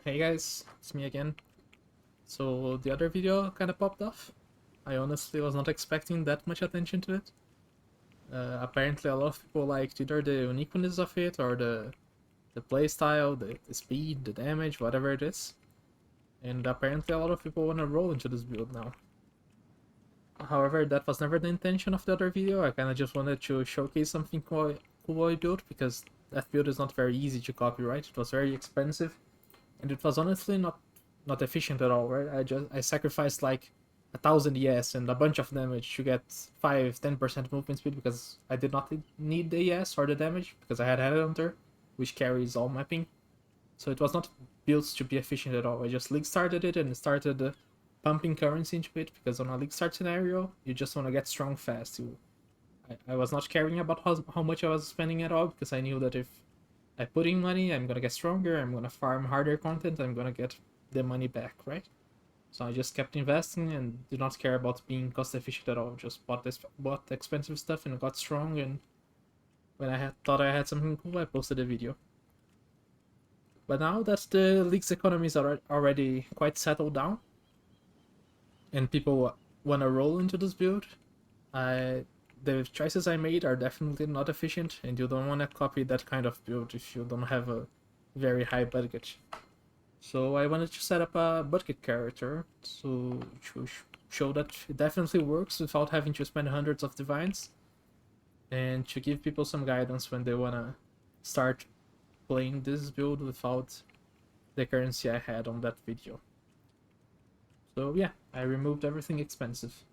Hey guys, it's me again. So the other video kind of popped off. I honestly was not expecting that much attention to it. Apparently a lot of people liked either the uniqueness of it or the playstyle, the speed, the damage, whatever it is. And apparently a lot of people want to roll into this build now. However, that was never the intention of the other video. I kind of just wanted to showcase something cool I built because that build is not very easy to copy, right? It was very expensive and it was honestly not efficient at all, right? I sacrificed like 1,000 ES and a bunch of damage to get 5-10% movement speed because I did not need the ES or the damage because I had Headhunter, which carries all mapping. So it was not built to be efficient at all. I just league started it and started pumping currency into it because on a league start scenario, you just want to get strong fast. I was not caring about how much I was spending at all because I knew that if I put in money, I'm gonna get stronger, I'm gonna farm harder content, I'm gonna get the money back, right? So I just kept investing and did not care about being cost efficient at all. Just bought expensive stuff and got strong. And when thought I had something cool, I posted a video. But now that the league's economy is already quite settled down, and people wanna roll into this build, the choices I made are definitely not efficient, and you don't wanna copy that kind of build if you don't have a very high budget. So I wanted to set up a budget character to show that it definitely works without having to spend hundreds of divines, and to give people some guidance when they wanna start playing this build without the currency I had on that video. So yeah, I removed everything expensive.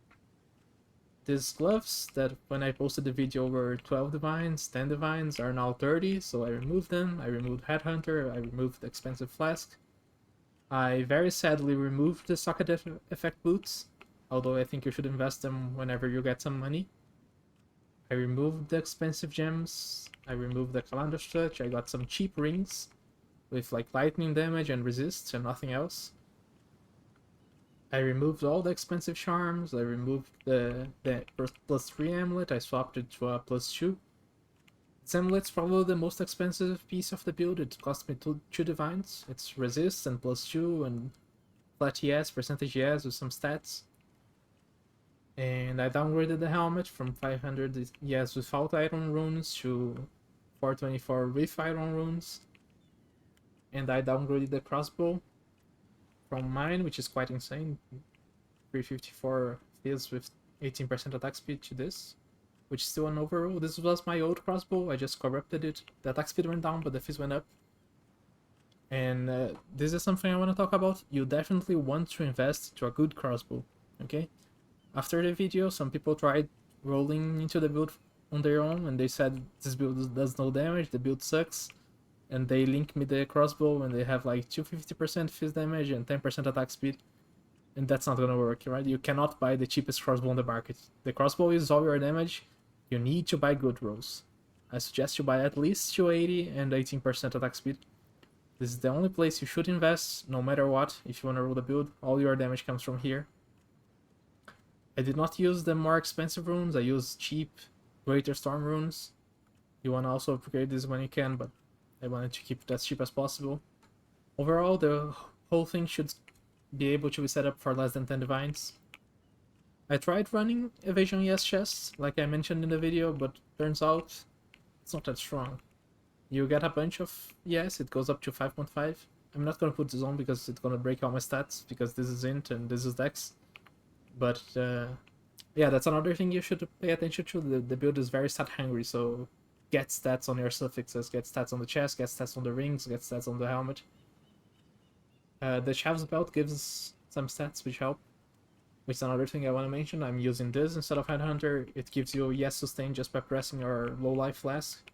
These gloves that when I posted the video were 12 divines, 10 divines are now 30, so I removed them. I removed Headhunter, I removed the expensive flask. I very sadly removed the socket effect boots, although I think you should invest them whenever you get some money. I removed the expensive gems, I removed the calendar stretch, I got some cheap rings with like lightning damage and resist and nothing else. I removed all the expensive charms, I removed the +3 amulet, I swapped it to a +2. This amulet's probably the most expensive piece of the build. It cost me two divines. It's resist and +2 and flat ES, percentage ES with some stats. And I downgraded the helmet from 500 ES without iron runes to 424 with iron runes. And I downgraded the crossbow from mine, which is quite insane, 354 fizz with 18% attack speed, to this, which is still an overall. This was my old crossbow, I just corrupted it. The attack speed went down, but the fizz went up. And this is something I want to talk about. You definitely want to invest to a good crossbow, okay? After the video, some people tried rolling into the build on their own, and they said this build does no damage, the build sucks. And they link me the crossbow, and they have like 250% fizz damage and 10% attack speed. And that's not gonna work, right? You cannot buy the cheapest crossbow on the market. The crossbow is all your damage. You need to buy good rolls. I suggest you buy at least 280 and 18% attack speed. This is the only place you should invest, no matter what. If you want to roll the build, all your damage comes from here. I did not use the more expensive runes. I used cheap Greater Storm runes. You want to also upgrade this when you can, but I wanted to keep it as cheap as possible. Overall, the whole thing should be able to be set up for less than 10 divines. I tried running evasion yes chests, like I mentioned in the video, but turns out it's not that strong. You get a bunch of yes, it goes up to 5.5. I'm not gonna put this on because it's gonna break all my stats, because this is int and this is dex. But yeah, that's another thing you should pay attention to. The build is very stat hungry, so get stats on your suffixes, get stats on the chest, get stats on the rings, get stats on the helmet. The Shav's belt gives some stats which help, which is another thing I want to mention. I'm using this instead of Headhunter. It gives you yes sustain just by pressing your low life flask,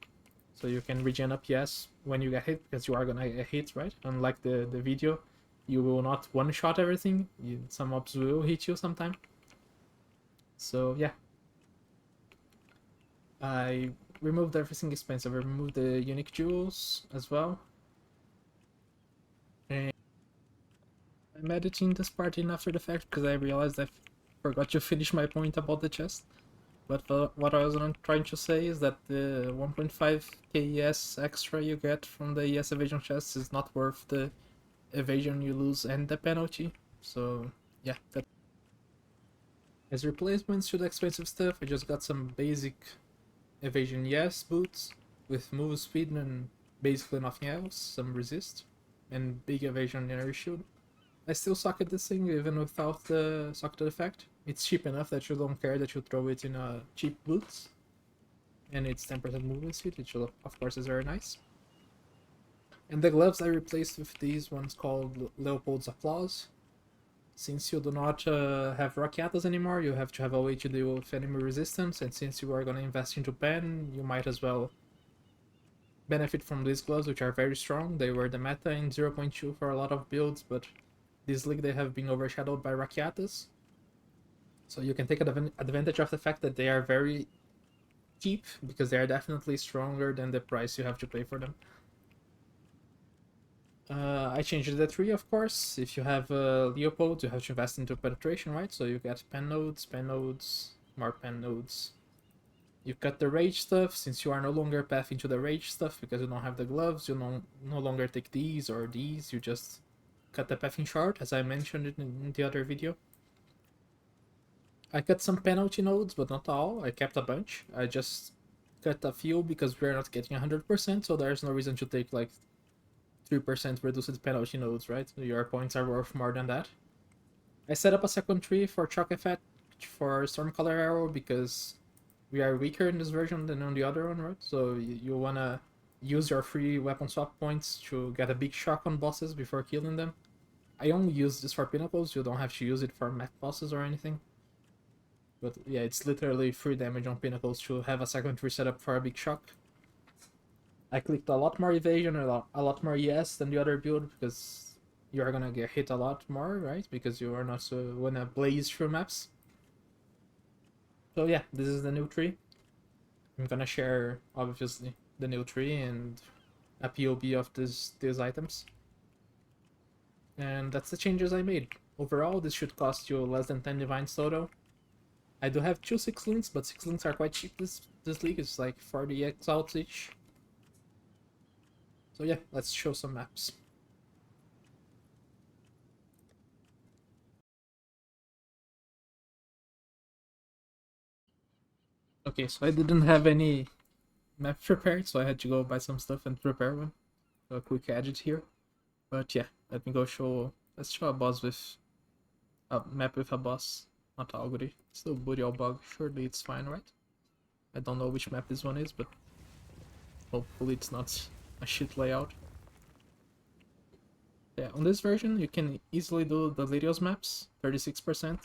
so you can regen up yes when you get hit, because you are gonna get hit, right? Unlike the video, you will not one-shot everything. Some mobs will hit you sometime. So yeah, I removed everything expensive. I removed the unique jewels as well. And I'm editing this part in after the fact because I realized I forgot to finish my point about the chest. But what I was trying to say is that the 1.5k ES extra you get from the ES evasion chests is not worth the evasion you lose and the penalty. So yeah, that. As replacements to the expensive stuff, I just got some basic evasion yes boots with move speed and basically nothing else, some resist, and big evasion energy shield. I still suck at this thing even without the socket effect. It's cheap enough that you don't care that you throw it in a cheap boots. And it's 10% movement speed, which of course is very nice. And the gloves I replaced with these ones called Leopold's Applause. Since you do not have Rakiatas anymore, you have to have a way to deal with enemy resistance, and since you are going to invest into pen, you might as well benefit from these gloves, which are very strong. They were the meta in 0.2 for a lot of builds, but this league they have been overshadowed by Rakiatas. So you can take advantage of the fact that they are very cheap, because they are definitely stronger than the price you have to pay for them. I changed the tree, of course. If you have leopolds, you have to invest into penetration, right? So you get pen nodes, more pen nodes. You cut the rage stuff, since you are no longer pathing to the rage stuff because you don't have the gloves. You no longer take these or these. You just cut the pathing shard, as I mentioned in the other video. I cut some penalty nodes, but not all. I kept a bunch. I just cut a few because we're not getting 100%, so there's no reason to take like 3% reduced penalty nodes, right? Your points are worth more than that. I set up a second tree for Chalk Effect for Stormcaller Arrow because we are weaker in this version than on the other one, right? So you wanna use your free weapon swap points to get a big shock on bosses before killing them. I only use this for pinnacles, you don't have to use it for mech bosses or anything. But yeah, it's literally free damage on pinnacles to have a second tree set up for a big shock. I clicked a lot more evasion, a lot more yes than the other build, because you are gonna get hit a lot more, right? Because you are not so wanna blaze through maps. So yeah, this is the new tree. I'm gonna share, obviously, the new tree and a POB of these items. And that's the changes I made. Overall, this should cost you less than 10 divines total. I do have 2 6 links, but 6 links are quite cheap this league. It's like 40 exalts each. So yeah, let's show some maps. Okay, so I didn't have any map prepared, so I had to go buy some stuff and prepare one. A quick edit here. But yeah, let me go show. Let's show a boss with a map with a boss, not Algory. Still booty or bug. Surely it's fine, right? I don't know which map this one is, but hopefully it's not a shit layout. Yeah, on this version you can easily do the Lyrios maps, 36%,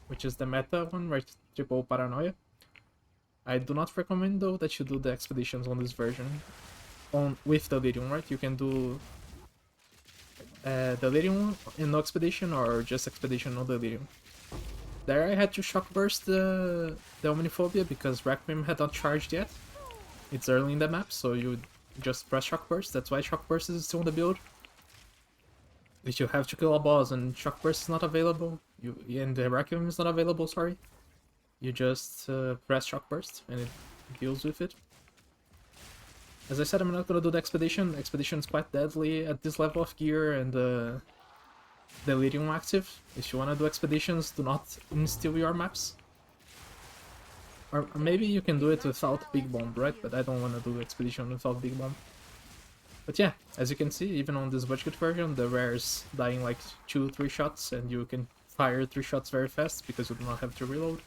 which is the meta one, right? Triple Paranoia. I do not recommend though that you do the expeditions on this version with Delirium, right? You can do Delirium in no expedition or just expedition no Delirium. There I had to shock burst the Omniphobia because Requiem had not charged yet. It's early in the map, so you just press shock burst. That's why shock burst is still in the build. If you have to kill a boss and shock burst is not available, and the Requiem is not available, sorry, you just press shock burst and it deals with it. As I said, I'm not gonna do the expedition. Expedition is quite deadly at this level of gear and the Delirium active. If you wanna do expeditions, do not instill your maps. Or maybe you can do it without Big Bomb, right? But I don't wanna do expedition without Big Bomb. But yeah, as you can see, even on this budget version, the rares dying like 2-3 shots, and you can fire 3 shots very fast because you do not have to reload.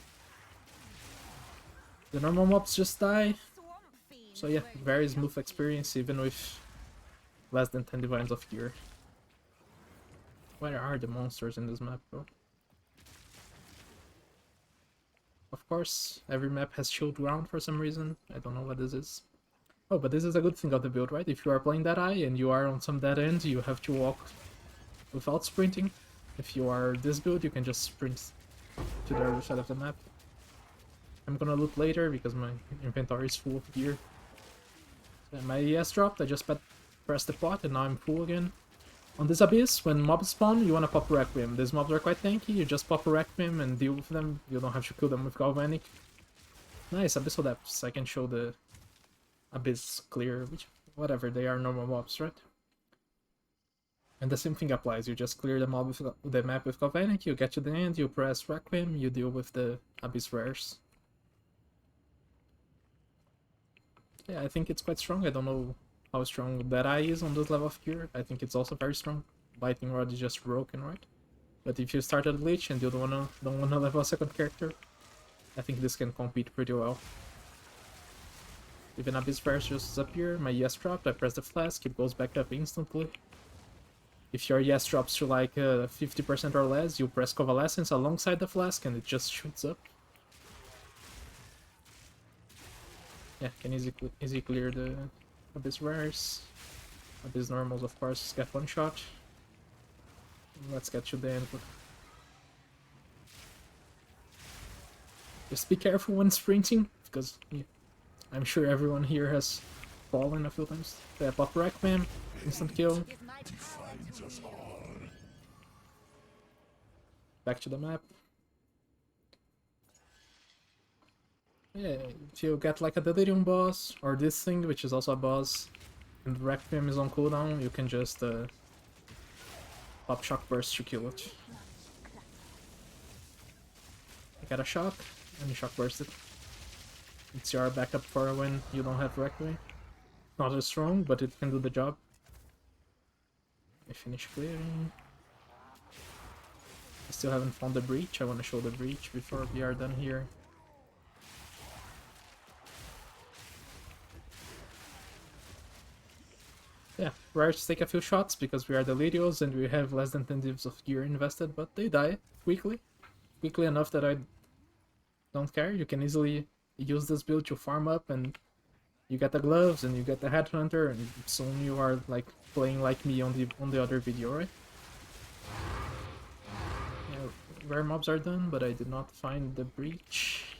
The normal mobs just die. So yeah, very smooth experience even with less than 10 divines of gear. Where are the monsters in this map, bro? Of course, every map has shield ground for some reason. I don't know what this is. Oh, but this is a good thing of the build, right? If you are playing that eye and you are on some dead end, you have to walk without sprinting. If you are this build, you can just sprint to the other side of the map. I'm gonna loot later because my inventory is full of gear. So my ES dropped, I just pressed the pot and now I'm full again. On this Abyss, when mobs spawn, you wanna pop Requiem. These mobs are quite tanky, you just pop Requiem and deal with them. You don't have to kill them with Galvanic. Nice, Abyssal Depths. I can show the Abyss clear, which, whatever, they are normal mobs, right? And the same thing applies, you just clear the map with Galvanic, you get to the end, you press Requiem, you deal with the Abyss Rares. Yeah, I think it's quite strong. I don't know how strong that eye is on this level of gear. I think it's also very strong. Lightning Rod is just broken, right? But if you start at Lich and you don't wanna level a second character, I think this can compete pretty well. If an Abyss Rares just appear, my yes dropped, I press the flask, it goes back up instantly. If your yes drops to like 50% or less, you press Convalescence alongside the flask and it just shoots up. Yeah, can easy clear the Abyss Rares. Abyss Normals, of course, get one shot. Let's get to the end. Just be careful when sprinting, because yeah, I'm sure everyone here has fallen a few times. They have pop Requiem, instant kill. Back to the map. Yeah, if you get like a Delirium boss, or this thing, which is also a boss, and Requiem is on cooldown, you can just pop Shock Burst to kill it. You get a shock, and you Shock Burst it. It's your backup for when you don't have Requiem. Not as strong, but it can do the job. I finish clearing. I still haven't found the breach. I want to show the breach before we are done here. Yeah, rares take a few shots because we are the Lydios and we have less than 10 divs of gear invested, but they die quickly. Quickly enough that I don't care. You can easily use this build to farm up and you get the gloves and you get the headhunter and soon you are like playing like me on the other video, right? Yeah, rare mobs are done, but I did not find the breach.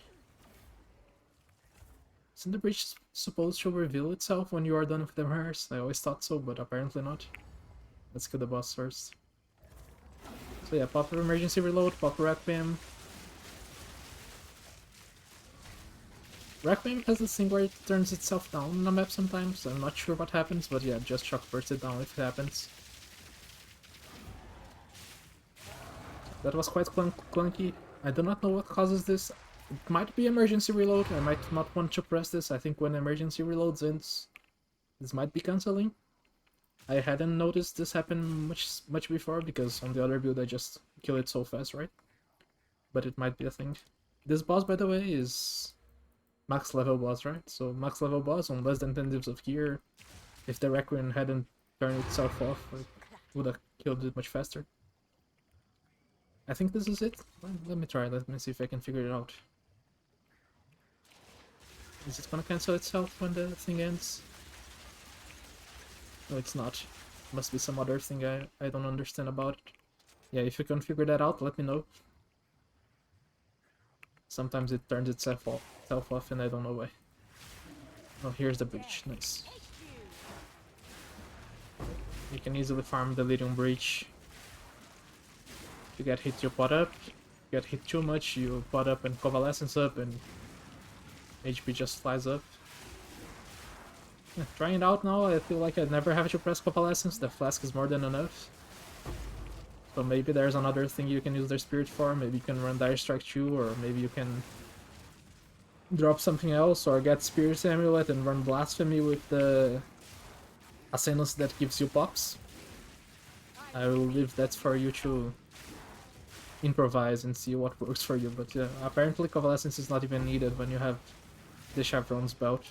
Isn't the breach supposed to reveal itself when you are done with the rares? I always thought so, but apparently not. Let's kill the boss first. So yeah, pop emergency reload, pop Requiem. Requiem has this thing where it turns itself down on the map sometimes. I'm not sure what happens, but yeah, just Shock Burst it down if it happens. That was quite clunky. I do not know what causes this. It might be emergency reload. I might not want to press this. I think when emergency reloads ends, this might be cancelling. I hadn't noticed this happen much before because on the other build I just kill it so fast, right? But it might be a thing. This boss, by the way, is max level boss, right? So max level boss on less than 10 divs of gear. If the Requiem hadn't turned itself off, it would have killed it much faster. I think this is it. Let me try. Let me see if I can figure it out. Is it gonna cancel itself when the thing ends? No, it's not. Must be some other thing I don't understand about it. Yeah, if you can figure that out, let me know. Sometimes it turns itself off and I don't know why. Oh, here's the breach. Nice. You can easily farm the Delirium breach. If you get hit, you pot up. If you get hit too much, you pot up and Convalescence up and HP just flies up. Yeah, trying it out now, I feel like I never have to press Convalescence. The flask is more than enough. So maybe there's another thing you can use their spirit for. Maybe you can run Dire Strike 2, or maybe you can drop something else, or get Spirit Amulet and run Blasphemy with the Ascendance that gives you pops. I will leave that for you to improvise and see what works for you, but yeah, apparently Convalescence is not even needed when you have the Chevron's belt.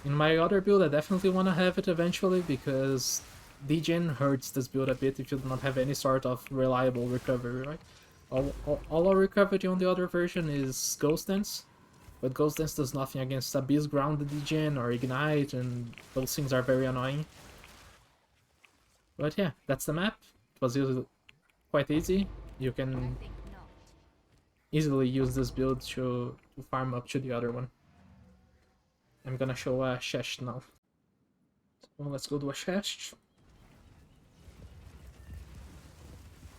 In my other build, I definitely want to have it eventually, because degen hurts this build a bit if you do not have any sort of reliable recovery, right? All our recovery on the other version is Ghost Dance, but Ghost Dance does nothing against Abyss grounded degen or Ignite, and those things are very annoying. But yeah, that's the map. It was quite easy. You can easily use this build to farm up to the other one. I'm gonna show a Xesht now. So let's go to a Xesht.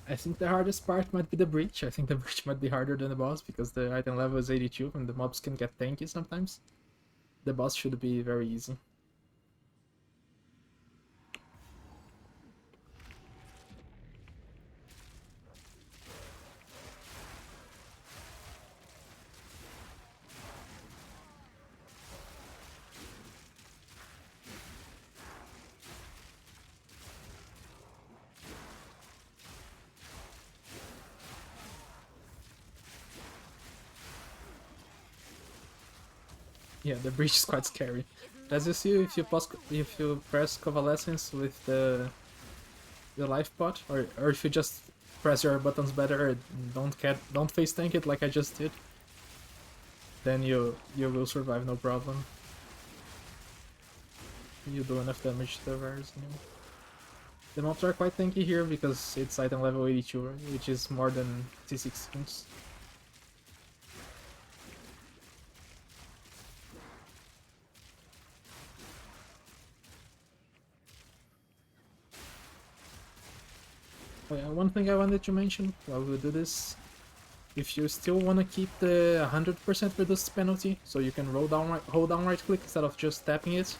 I think the hardest part might be the breach. I think the breach might be harder than the boss because the item level is 82 and the mobs can get tanky sometimes. The boss should be very easy. Yeah, the breach is quite scary. As you see, if you press Convalescence with the life pot, or if you just press your buttons better, don't face tank it like I just did, then you will survive no problem. You do enough damage to the virus. Anyway. The mobs are quite tanky here because it's item level 82, which is more than T16s. Oh yeah, one thing I wanted to mention while we do this, if you still want to keep the 100% reduced penalty, so you can hold down right click instead of just tapping it,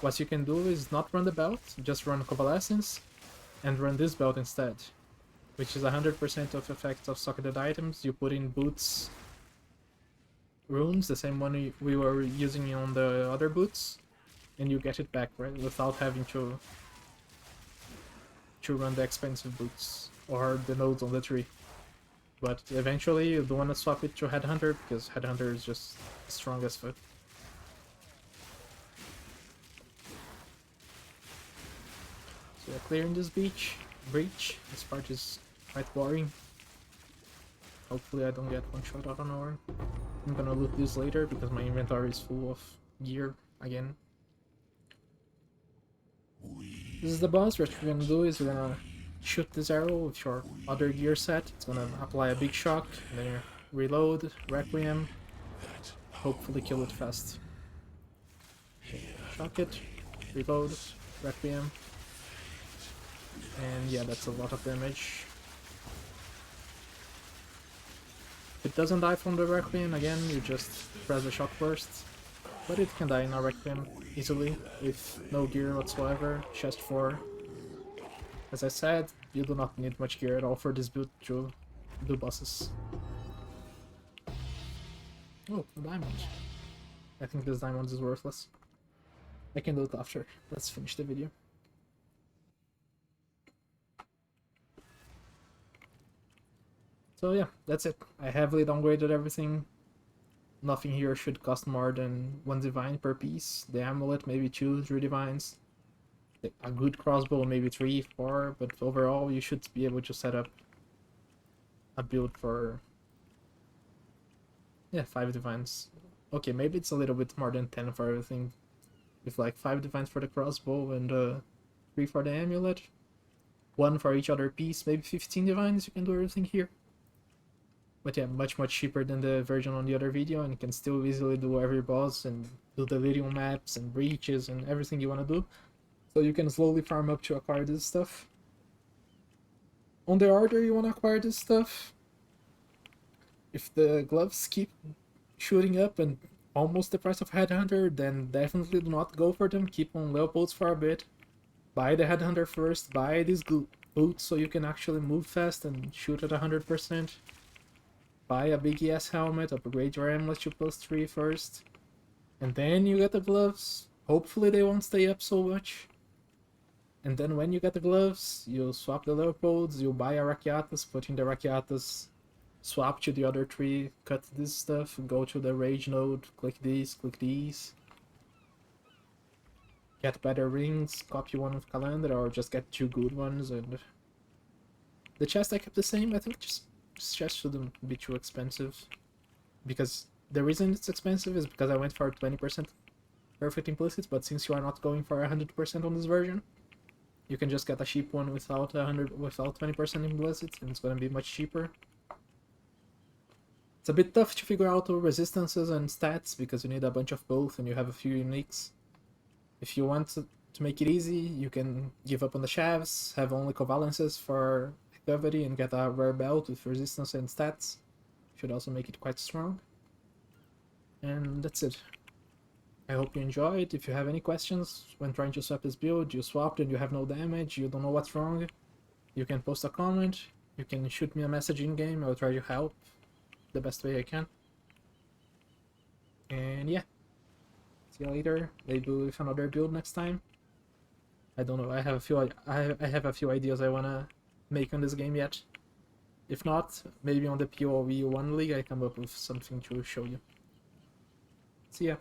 what you can do is not run the belt, just run Convalescence, and run this belt instead, which is 100% of effect of socketed items. You put in boots runes, the same one we were using on the other boots, and you get it back, right, without having to run the expensive boots or the nodes on the tree. But eventually you don't want to swap it to Headhunter because Headhunter is just strong as fuck. So yeah, clearing this breach. This part is quite boring. Hopefully I don't get one shot out of nowhere. I'm gonna loot this later because my inventory is full of gear again. This is the boss. What you're gonna do is you're gonna shoot this arrow with your other gear set. It's gonna apply a big shock, and then you reload, Requiem, hopefully kill it fast. Okay, shock it, reload, Requiem, and yeah, that's a lot of damage. If it doesn't die from the Requiem, again, you just press the shock burst. But it can die in a Requiem easily, with no gear whatsoever, chest 4. As I said, you do not need much gear at all for this build to do bosses. Oh, a diamond. I think this diamond is worthless. I can do it after. Let's finish the video. So yeah, that's it. I heavily downgraded everything. Nothing here should cost more than 1 divine per piece. The amulet, maybe 2, 3 divines. A good crossbow, maybe 3, 4, but overall you should be able to set up a build for, yeah, 5 divines. Okay, maybe it's a little bit more than 10 for everything, with like 5 divines for the crossbow and 3 for the amulet, 1 for each other piece, maybe 15 divines. You can do everything here. But yeah, much cheaper than the version on the other video, and you can still easily do every boss and do the delirium maps and breaches and everything you want to do. So you can slowly farm up to acquire this stuff. On the order you want to acquire this stuff, if the gloves keep shooting up and almost the price of Headhunter, then definitely do not go for them. Keep on leopolds for a bit. Buy the Headhunter first, buy these boots so you can actually move fast and shoot at 100%. Buy a big ES helmet, upgrade your amulet to +3 first, and then you get the gloves. Hopefully they won't stay up so much. And then when you get the gloves, you swap the leopolds, you buy a Rakiatas, put in the Rakiatas, swap to the other 3, cut this stuff, go to the rage node, click these. Get better rings, copy one with Calendar, or just get 2 good ones. And the chest I kept the same. I think just chest shouldn't be too expensive, because the reason it's expensive is because I went for 20% perfect implicit, but since you are not going for 100% on this version, you can just get a cheap one without 20% implicit, and it's gonna be much cheaper. It's a bit tough to figure out all resistances and stats because you need a bunch of both and you have a few uniques. If you want to make it easy, you can give up on the shavs, have only covalences for recovery, and get a rare belt with resistance and stats. Should also make it quite strong. And that's it. I hope you enjoyed. If you have any questions when trying to swap this build, you swapped and you have no damage, you don't know what's wrong, you can post a comment, you can shoot me a message in game, I'll try to help the best way I can. And yeah, see you later. Maybe with another build next time. I don't know, I have a few ideas I wanna make on this game yet. If not, maybe on the PoE 1 League I come up with something to show you. See ya.